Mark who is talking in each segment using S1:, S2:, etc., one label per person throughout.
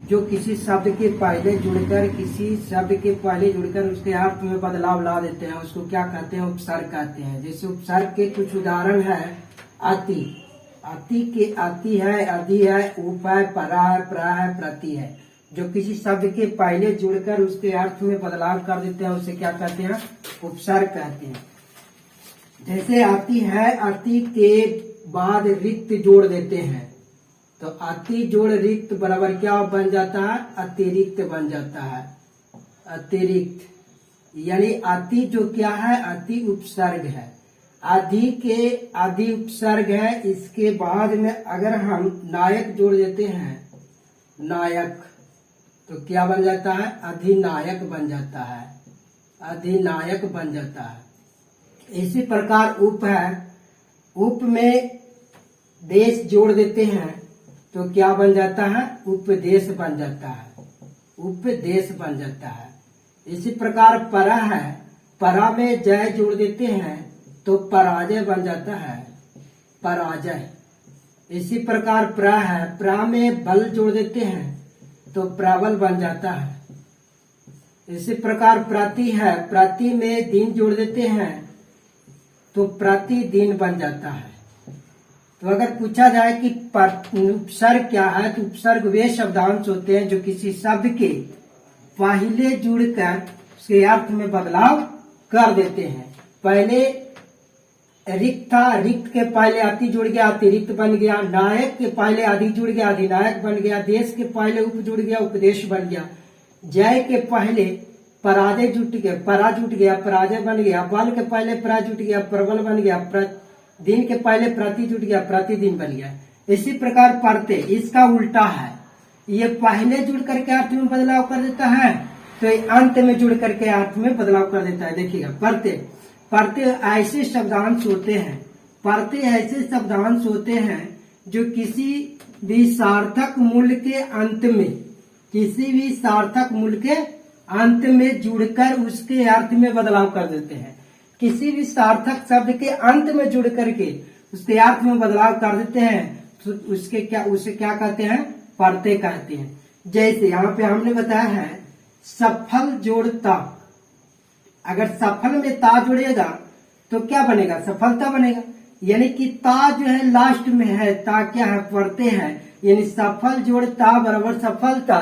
S1: जो किसी शब्द के पहले जुड़कर उसके अर्थ में बदलाव ला देते हैं, उसको क्या कहते हैं? उपसर्ग कहते हैं। जैसे उपसर्ग के कुछ उदाहरण है अति, अति के अति है, अधि है, उप है, परा है, प्रा है, प्रति है। जो किसी शब्द के पहले जुड़कर उसके अर्थ में बदलाव कर देते हैं उसे क्या कहते हैं? उपसर्ग कहते हैं। जैसे अति है, अति के बाद रिक्त जोड़ देते हैं तो अति जोड़ रिक्त बराबर क्या बन जाता है? अतिरिक्त बन जाता है। अतिरिक्त यानी अति जो क्या है? अति उपसर्ग है। अधि के अधि उपसर्ग है। इसके बाद में अगर हम नायक जोड़ देते हैं, नायक, तो क्या बन जाता है? अधिनायक बन जाता है। अधिनायक बन जाता है। इसी प्रकार उप है, उप में देश जोड़ देते हैं तो क्या बन जाता है? उपदेश बन जाता है। उपदेश बन जाता है। इसी प्रकार परा है, परा में जय जोड़ देते हैं तो पराजय बन जाता है। पराजय। इसी प्रकार प्रा है, प्रा में बल जोड़ देते हैं तो प्रबल बन जाता है। इसी प्रकार प्रति है, प्रति में दिन जोड़ देते हैं तो प्रतिदिन बन जाता है। तो अगर पूछा जाए कि उपसर्ग क्या है, तो उपसर्ग वे शब्दांश होते हैं जो किसी शब्द के पहले जुड़कर उसके अर्थ में बदलाव कर देते हैं। पहले रिक्त था, रिक्त के पहले अति जुड़ गया, अतिरिक्त बन गया। नायक के पहले अधि जुड़ गया, अधिनायक बन गया। देश के पहले उप जुड़ गया, उपदेश बन गया। जय के पहले पराजय जुट गया, परा जुट गया, पराजय बन गया। बल के पहले प्रा जुट गया, प्रबल बन गया। दिन के पहले प्रति जुट गया, प्रतिदिन बन गया। इसी प्रकार परते, इसका उल्टा है। ये पहले जुड़ करके अर्थ में बदलाव कर देता है तो ये अंत में जुड़ करके अर्थ में बदलाव कर देता है। देखिएगा, परते, परते ऐसे शब्दांश होते हैं, परते ऐसे शब्दांश होते हैं जो किसी भी सार्थक मूल्य के अंत में, किसी भी सार्थक मूल्य के अंत में जुड़कर उसके अर्थ में बदलाव कर देते हैं। किसी भी सार्थक शब्द के अंत में जुड़ करके उसके अर्थ में बदलाव कर देते हैं तो उसे क्या कहते हैं? परते कहते हैं। जैसे यहाँ पे हमने बताया है सफल जोड़ता, अगर सफल में ता जुड़ेगा तो क्या बनेगा? सफलता बनेगा। यानी कि ता जो है लास्ट में है, ता क्या है? परते है। यानी सफल जोड़ ता बराबर सफलता,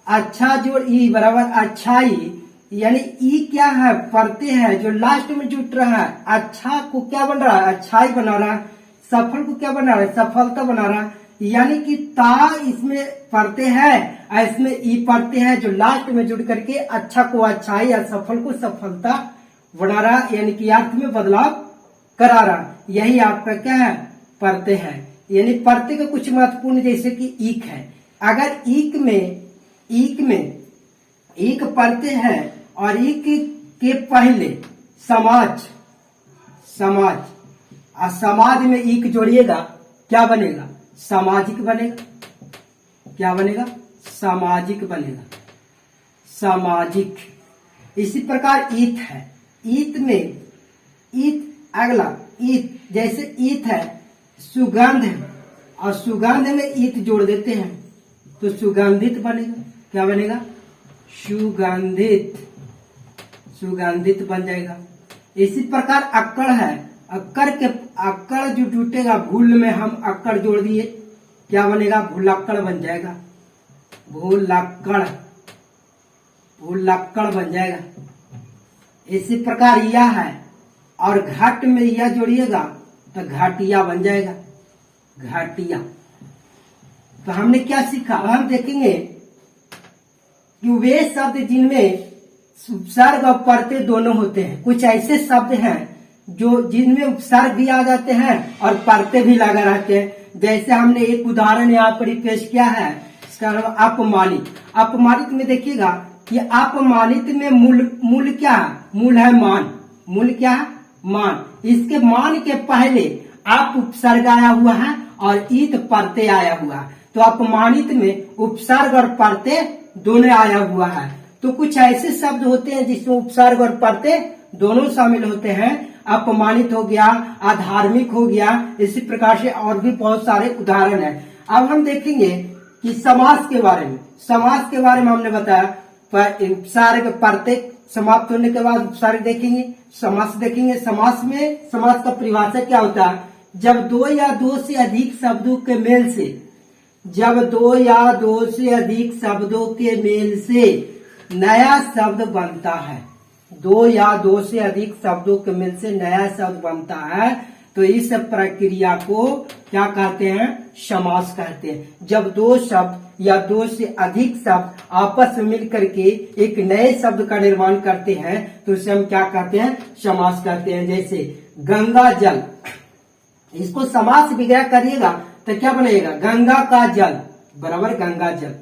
S1: अच्छा जोड़ ई बराबर अच्छाई। यानी ई क्या है? परते है जो लास्ट में जुट रहा है। अच्छा को क्या बन रहा है? अच्छाई बना रहा है। सफल को क्या बना रहा है? सफलता बना रहा है। यानी कि ता इसमें परते है, इसमें ई परते है जो लास्ट में जुड़ करके अच्छा को अच्छाई या सफल को सफलता बना रहा, यानी कि अर्थ में बदलाव करा रहा। यही आपका क्या है? परते है। यानी परते का कुछ महत्वपूर्ण, जैसे कि ईक है। अगर ईक में ईक परते है और ईक के पहले समाज, समाज, और समाज में ईक जोड़िएगा क्या बनेगा? सामाजिक बनेगा। क्या बनेगा? सामाजिक बनेगा। सामाजिक। इसी प्रकार ईत है, ईत में ईत, अगला ईत, जैसे ईत है सुगंध और सुगंध में ईत जोड़ देते हैं तो सुगंधित बनेगा। क्या बनेगा? सुगंधित, सुगंधित बन जाएगा। इसी प्रकार अक्कड़ है, अक्कड़ जो टूटेगा, भूल में हम अक्कड़ जोड़ दिए, क्या बनेगा? भूलक्कड़ बन जाएगा। भूलक्कड़, भूलक्कड़ बन जाएगा। इसी प्रकार यह है और घाट में यह जोड़िएगा तो घाटिया बन जाएगा। घाटिया। तो हमने क्या सीखा? हम देखेंगे कि वे शब्द जिनमें उपसर्ग और परते दोनों होते हैं, कुछ ऐसे शब्द हैं जो जिनमें उपसर्ग भी आ जाते हैं और परते भी लगा रहते हैं। जैसे हमने एक उदाहरण यहाँ पर पेश किया है, इसका नाम अपमानित। अपमानित में देखिएगा कि अपमानित में मूल क्या है? मूल है मान। मूल क्या है? मान। इसके मान के पहले आप उपसर्ग आया हुआ है और ईत परते आया हुआ है। तो अपमानित में उपसर्ग और परते दोनों आया हुआ है। तो कुछ ऐसे शब्द होते हैं जिसमें उपसर्ग और परते दोनों शामिल होते हैं। अपमानित हो गया, अधार्मिक हो गया, इसी प्रकार से और भी बहुत सारे उदाहरण हैं। अब हम देखेंगे कि समास के बारे में, समास के बारे में हमने बताया उपसर्ग प्रत्येक समाप्त होने के बाद उपसर्ग देखेंगे, समास देखेंगे। समास में समास का परिभाषा क्या होता है? जब दो या दो से अधिक शब्दों के मेल से, जब दो या दो से अधिक शब्दों के मेल से नया शब्द बनता है, दो या दो से अधिक शब्दों के मेल से नया शब्द बनता है, तो इस प्रक्रिया को क्या कहते हैं? समास कहते हैं। जब दो शब्द या दो से अधिक शब्द आपस में मिल करके एक नए शब्द का निर्माण करते हैं तो उसे हम क्या कहते हैं? समास कहते हैं। जैसे गंगा जल, इसको समास विग्रह करिएगा तो क्या बनेगा? गंगा का जल बराबर गंगा जल,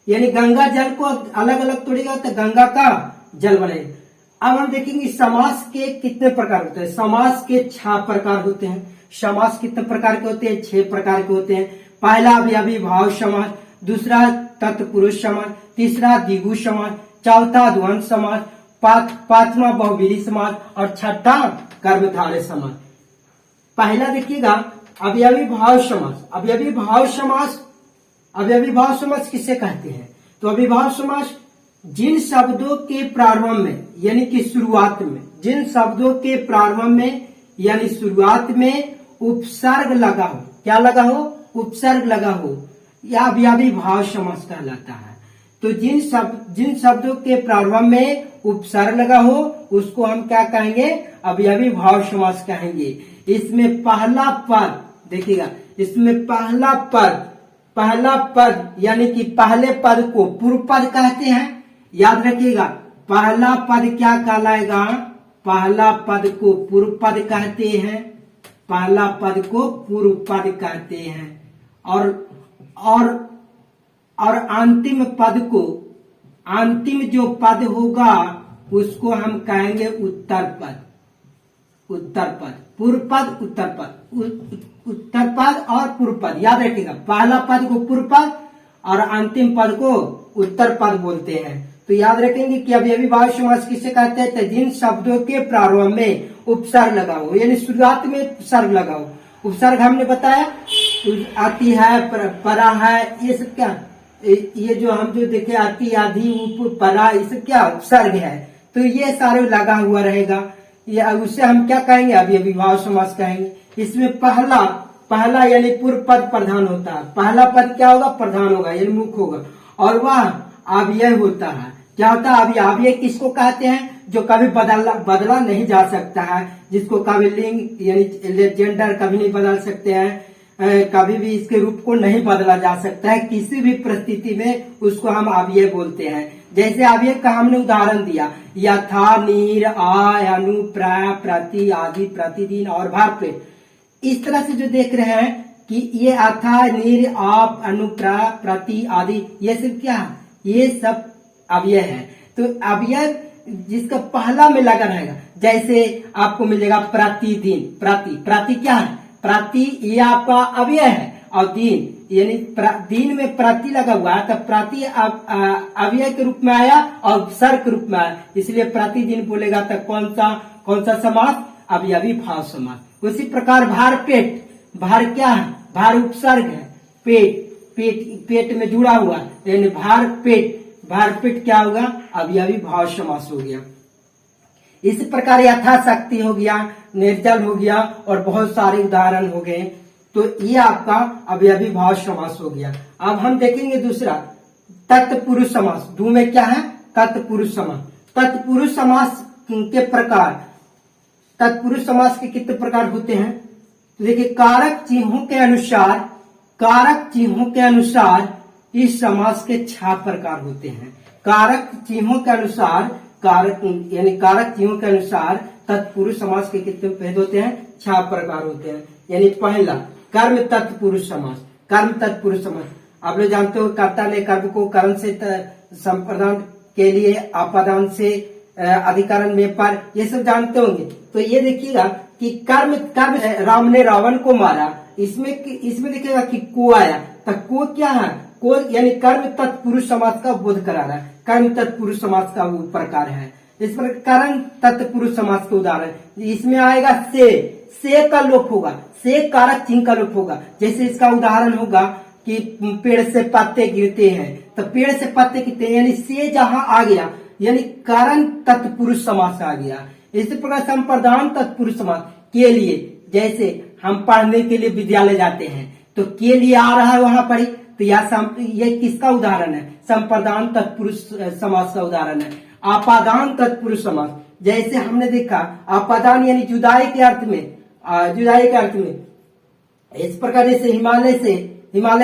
S1: यानी गंगा जल को अलग अलग तोड़ेगा तो गंगा का जल बनेगा। अब हम देखेंगे समास के कितने प्रकार होते हैं। समास के 6 प्रकार होते हैं। समास कितने प्रकार के होते हैं? 6 प्रकार के होते हैं। पहला अवयवी भाव समास, दूसरा तत्पुरुष समास, तीसरा द्विगु समास, चौथा द्वंद्व समास, पांचवा बहुव्रीहि समास और छठा कर्मधारय समास। पहला देखिएगा अवयवी भाव समास। अवयवी भाव समास, अवयवी भाव समास किसे कहते हैं? तो अविभाव समास जिन शब्दों के प्रारंभ में यानी कि शुरुआत में, जिन शब्दों के प्रारंभ में यानी शुरुआत में उपसर्ग लगा हो, क्या लगा हो? उपसर्ग लगा हो, या अवयवी भाव समास कहलाता है। तो जिन शब्दों के प्रारंभ में उपसर्ग लगा हो उसको हम क्या कहेंगे? अवयवी भाव समास कहेंगे। इसमें पहला पद देखिएगा, इसमें पहला पद यानी कि पहले पद को पूर्व पद कहते हैं। याद रखिएगा, पहला पद क्या कहलाएगा? पहला पद को पूर्व पद कहते हैं। पहला पद को पूर्व पद कहते हैं और अंतिम पद को, अंतिम जो पद होगा उसको हम कहेंगे उत्तर पद। उत्तर पद, पूर्व पद, उत्तर पद, उत्तर पद और पूर्व पद। याद रखिएगा, पहला पद को पूर्व पद और अंतिम पद को उत्तर पद बोलते हैं। तो याद रखेंगे कि अवयवी भाव समास किसे कहते हैं? तो जिन शब्दों के प्रारंभ में उपसर्ग लगा हो यानी शुरुआत में उपसर्ग लगा हो। उपसर्ग हमने बताया आती है, परा है, ये सब क्या, ये जो हम जो देखे आती, आधी, उप, परा, ये सब क्या उपसर्ग है। तो ये सारे लगा हुआ रहेगा, या उसे हम क्या कहेंगे? अवयवी भाव समास कहेंगे। इसमें पहला यानी पूर्व पद प्रधान होता है। पहला पद क्या होगा? प्रधान होगा यानी मुख्य होगा, और वह अव्यय होता है। क्या होता है? अव्यय किसको कहते हैं? जो कभी बदला नहीं जा सकता है, जिसको कभी लिंग यानी जेंडर कभी नहीं बदल सकते हैं, कभी भी इसके रूप को नहीं बदला जा सकता है किसी भी परिस्थिति में, उसको हम अव्यय बोलते हैं। जैसे अव्यय का हमने उदाहरण दिया, यथा, नीर, आय, अनु, प्राय, प्रति, आदि, प्रतिदिन और भारपेट। इस तरह से जो देख रहे हैं कि ये अथा, नीर, आप, अनु, प्राय, प्रति, आदि, ये सब क्या है? ये सब अव्यय है। तो अव्यय जिसका पहला में लगा रहेगा, जैसे आपको मिलेगा प्रतिदिन। प्रति क्या है? प्रति ये आपका अव्यय है, और दिन यानी दिन में प्रति लगा हुआ है, तो प्रति अव्यय के रूप में आया और उपसर्ग के रूप में आया, इसलिए प्रतिदिन बोलेगा तो कौन सा समास? अवयवी भाव समास। उसी प्रकार भार पेट, भार क्या है? भार उपसर्ग है, पेट में जुड़ा हुआ यानी भार पेट, भार पेट क्या होगा? अवयवी भाव समास हो गया। इसी प्रकार यथाशक्ति हो गया, निर्जल हो गया और बहुत सारे उदाहरण हो गए। तो ये आपका अवयवी भाव समास हो गया। अब हम देखेंगे दूसरा तत्पुरुष समास। दो में क्या है? तत्पुरुष समास। तत्पुरुष समास के प्रकार, तत्पुरुष समास के कितने प्रकार होते हैं? तो देखिए, कारक चिन्हों के अनुसार इस समास के 6 प्रकार होते हैं। कारक चिन्हों के अनुसार, कारक चिन्हों के अनुसार तत्पुरुष समास के कितने भेद होते हैं? 6 प्रकार होते हैं। यानी पहला कर्म तत्पुरुष समास। कर्म तत्पुरुष समास आप लोग जानते हो, कर्ता ने कर्म को कर्म से संप्रदान के लिए अपादान से अधिकरण में पर, ये सब जानते होंगे। तो ये देखिएगा कि कर्म राम ने रावण को मारा, इसमें देखिएगा कि को आया, तो को क्या है? को यानी कर्म तत्पुरुष समास का बोध करा रहा है। कर्म तत्पुरुष समास का वो प्रकार है। इस पर कर्म तत्पुरुष समास के उदाहरण इसमें आएगा से का लोप होगा, से कारक चिन्ह का लोप होगा। जैसे इसका उदाहरण होगा कि पेड़ से पत्ते गिरते हैं, तो पेड़ से पत्ते गिरते हैं यानी से जहां आ गया यानी कारण तत्पुरुष समास आ गया। इसी प्रकार संप्रदान तत्पुरुष समास के लिए, जैसे हम पढ़ने के लिए विद्यालय जाते हैं तो के लिए आ रहा है वहां पर, तो यह किसका उदाहरण है? संप्रदान तत्पुरुष समास का उदाहरण है। आपादान तत्पुरुष समास, जैसे हमने देखा आपादान यानी जुदाई के अर्थ में, जुदाई के अर्थ में इस प्रकार जैसे हिमालय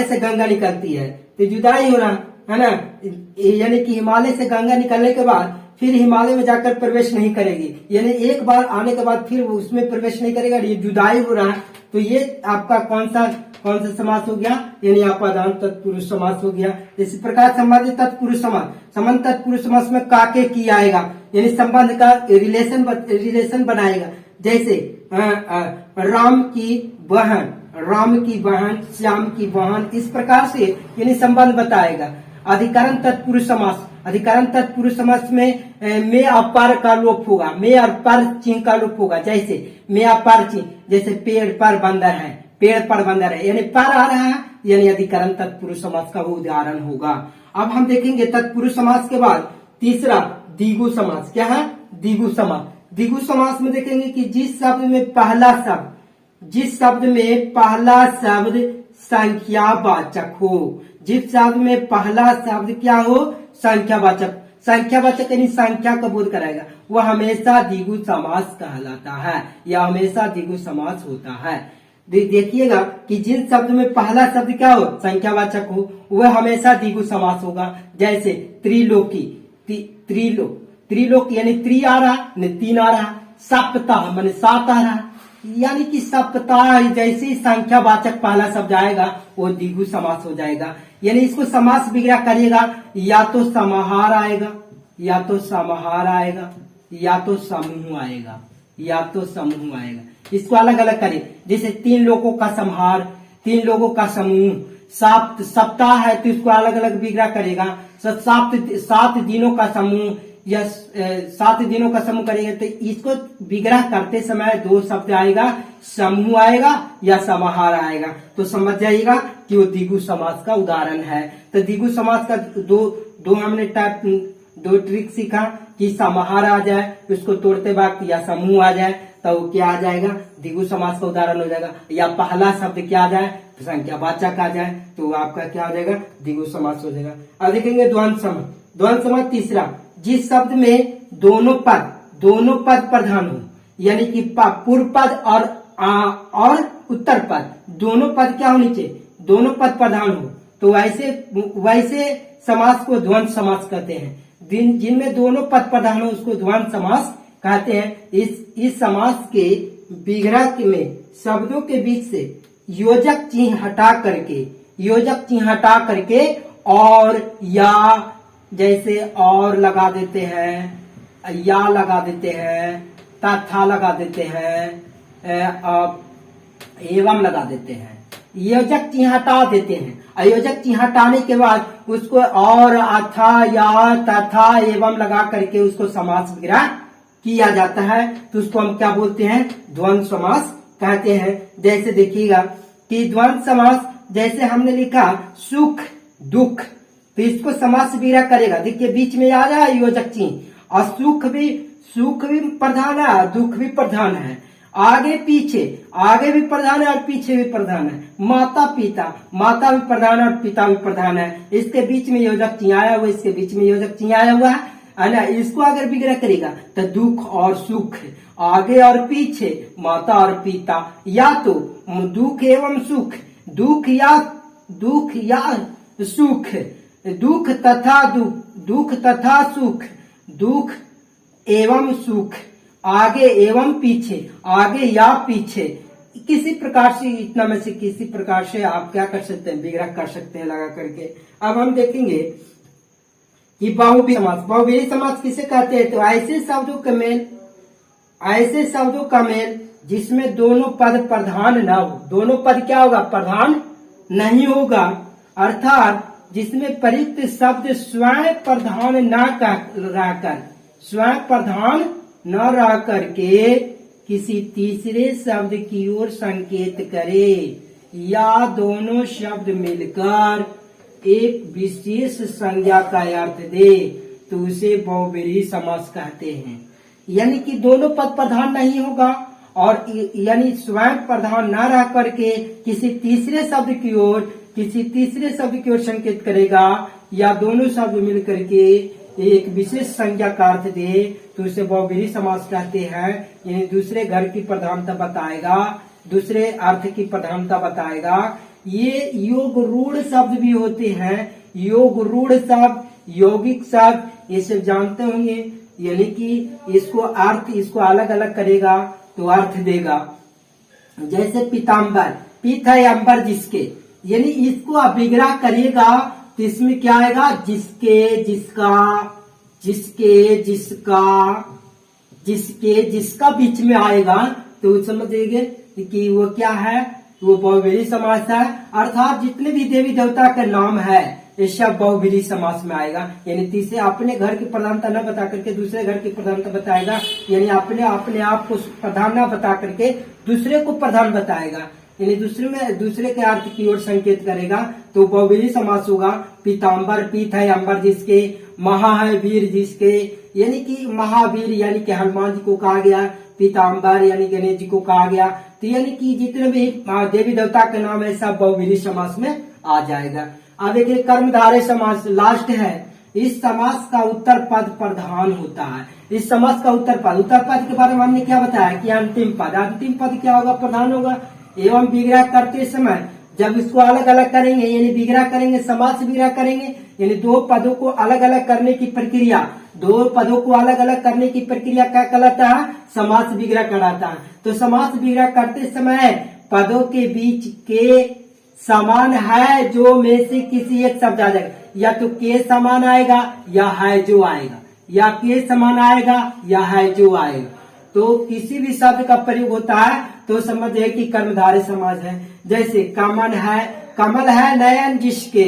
S1: से गंगा निकलती है तो जुदाई हो रहा है ना, यानी कि हिमालय से गंगा निकलने के बाद फिर हिमालय में जाकर प्रवेश नहीं करेगी, यानी एक बार आने के बाद फिर उसमें प्रवेश नहीं करेगा, ये जुदाई हो रहा है। तो ये आपका कौन सा समास हो गया? यानी आपादान तत्पुरुष समास हो गया। इसी प्रकार संबंध तत्पुरुष समास, संबंध तत्पुरुष समास में काके की आएगा, यानी संबंध का रिलेशन बनाएगा। जैसे राम की बहन, श्याम की बहन, इस प्रकार से यानी संबंध बताएगा। अधिकरण तत्पुरुष समास में अपार का लोप होगा, में और पर चिन्ह का लोप होगा। जैसे में अपार चिन्ह, जैसे पेड़ पर बंदर है, यानी पर आ रहा है, यानी अधिकरण तत्पुरुष समास का वो उदाहरण होगा। अब हम देखेंगे तत्पुरुष समास के बाद तीसरा द्विगु समास। क्या है? द्विगु समास। द्विगु समास में देखेंगे कि जिस शब्द में पहला शब्द संख्यावाचक हो, जिस शब्द में पहला शब्द क्या हो? संख्यावाचक यानी संख्या का बोध कराएगा, वह हमेशा द्विगु समास कहलाता है या हमेशा द्विगु समास होता है। देखिएगा कि जिन शब्द में पहला शब्द क्या हो? संख्यावाचक हो, वह हमेशा द्विगु समास होगा। जैसे त्रिलोकी, त्रिलोक यानी त्रि आ रहा, तीन आ रहा। सप्ताह माने सात आ रहा, यानी कि सप्ताह जैसे ही संख्यावाचक पहला शब्द आएगा वो द्विगु समास हो जाएगा। यानी इसको समास विग्रह करिएगा, या तो समाहार आएगा, या तो समूह आएगा, इसको अलग अलग करिए। जैसे तीन लोगों का समाहार, तीन लोगों का समूह। सप्ताह है तो इसको अलग अलग विग्रह करेगा। सात दिनों का समूह या 7 दिनों का समूह करेंगे तो इसको विग्रह करते समय दो शब्द आएगा, समूह आएगा या समाहार आएगा। तो समझ जाइएगा कि वो द्विगु समास का उदाहरण है। तो द्विगु समास का दो हमने दो ट्रिक सीखा कि समाहार आ जाए उसको तोड़ते वक्त, या समूह आ जाए तो क्या आ जाएगा? द्विगु समास का उदाहरण हो जाएगा। या पहला शब्द क्या आ जाए? संख्यावाचक आ जाए तो आपका क्या हो जाएगा? द्विगु समास हो जाएगा। अब देखेंगे द्वंद्व समास। द्वंद्व समास तीसरा, जिस शब्द में दोनों पद प्रधान हो, यानी कि पूर्व पद और उत्तर पद, दोनों पद क्या होनी चाहिए? दोनों पद प्रधान हो, तो वैसे समास को द्वंद्व समास कहते हैं। जिनमें दोनों पद प्रधान हो उसको द्वंद्व समास कहते हैं। इस समास के विग्रह में शब्दों के बीच से योजक चिन्ह हटा करके और या, जैसे और लगा देते हैं, या लगा देते हैं, तथा लगा देते हैं, एवं लगा देते हैं, योजक चिन्ह हटा देते हैं। अयोजक चिन्ह हटाने के बाद उसको और, अथा, या, तथा, एवं लगा करके उसको समास विग्रह किया जाता है, तो उसको हम क्या बोलते हैं? द्वंद्व समास कहते हैं। जैसे देखिएगा कि द्वंद्व समास, जैसे हमने लिखा सुख दुख, तो इसको समास विग्रह करेगा। देखिए बीच में आ रहा है योजक चिन्ह, और सुख भी प्रधान है, दुख भी प्रधान है, आगे भी प्रधान है और पीछे भी प्रधान है। माता भी प्रधान है और पिता भी प्रधान है। इसके बीच में योजक चिन्ह आया हुआ, इसके बीच में योजक चिन्ह आया हुआ है ना। इसको अगर विग्रह करेगा तो दुख और सुख, आगे और पीछे, माता और पिता, या तो दुख एवं सुख, दुख या सुख, दुख तथा सुख, दुख एवं सुख, आगे एवं पीछे, आगे या पीछे, किसी प्रकार से, इतना में से किसी प्रकार से आप क्या कर सकते हैं? विग्रह कर सकते हैं लगा करके। अब हम देखेंगे कि बहुव्रीहि समास किसे कहते हैं? तो ऐसे शब्दों का मेल जिसमें दोनों पद प्रधान न हो। दोनों पद क्या होगा? प्रधान नहीं होगा, अर्थात जिसमें प्रयुक्त शब्द स्वयं प्रधान न रह करके किसी तीसरे शब्द की ओर संकेत करे, या दोनों शब्द मिलकर एक विशेष संज्ञा का अर्थ दे तो उसे बहुव्रीहि समास कहते हैं। यानी कि दोनों पद प्रधान नहीं होगा और यानी स्वयं प्रधान न रह करके किसी तीसरे शब्द की ओर संकेत करेगा या दोनों शब्द मिलकर के एक विशेष संज्ञा का अर्थ दे तो उसे बहुव्रीहि समास कहते हैं। यानी दूसरे घर की प्रधानता बताएगा, दूसरे अर्थ की प्रधानता बताएगा। ये योग रूढ़ शब्द भी होते हैं, योग रूढ़ शब्द, यौगिक शब्द, ये सब जानते होंगे। यानी कि इसको अर्थ इसको अलग अलग करेगा तो अर्थ देगा। जैसे पीताम्बर, पीत है अंबर जिसके, यानी इसको आप विग्रह करिएगा तो इसमें क्या आएगा, जिसके, जिसका, जिसके, जिसका, जिसके, जिसका बीच में आएगा तो समझिए कि वो क्या है, वो बहुव्रीहि समास है। अर्थात जितने भी देवी देवता का नाम है ये सब बहुव्रीहि समास में आएगा। यानी तीसरे अपने घर की प्रधानता न बता करके दूसरे घर की प्रधानता बताएगा, यानी अपने आप को प्रधान न बता करके दूसरे को प्रधान बताएगा, यानी दूसरे के अर्थ की ओर संकेत करेगा तो बहुव्रीहि समास होगा। पीताम्बर, पीत है अंबर जिसके, महा है वीर जिसके, यानी कि महावीर यानी कि हनुमान जी को कहा गया, पीताम्बर यानी गणेश जी को कहा गया। तो यानी कि जितने भी देवी देवता के नाम है सब बहुव्रीहि समास में आ जाएगा। अब देखिए कर्मधारय समास लास्ट है। इस समास का उत्तर पद प्रधान होता है। इस समास का उत्तर पद के बारे में हमने क्या बताया कि अंतिम पद क्या होगा, प्रधान होगा। एवं विग्रह करते समय जब इसको अलग अलग करेंगे यानी विग्रह करेंगे, समास विग्रह करेंगे, यानी दो पदों को अलग अलग करने की प्रक्रिया, क्या कहलाता है, समास विग्रह कहलाता है। तो समास विग्रह करते समय पदों के बीच के समान है जो में से किसी एक शब्द आ जाएगा, या तो के समान आएगा या है जो आएगा, या के समान आएगा या है जो आएगा। तो किसी भी शब्द का प्रयोग होता है तो समझिए कि कर्मधारय समास है। जैसे कमल है नयन जिसके,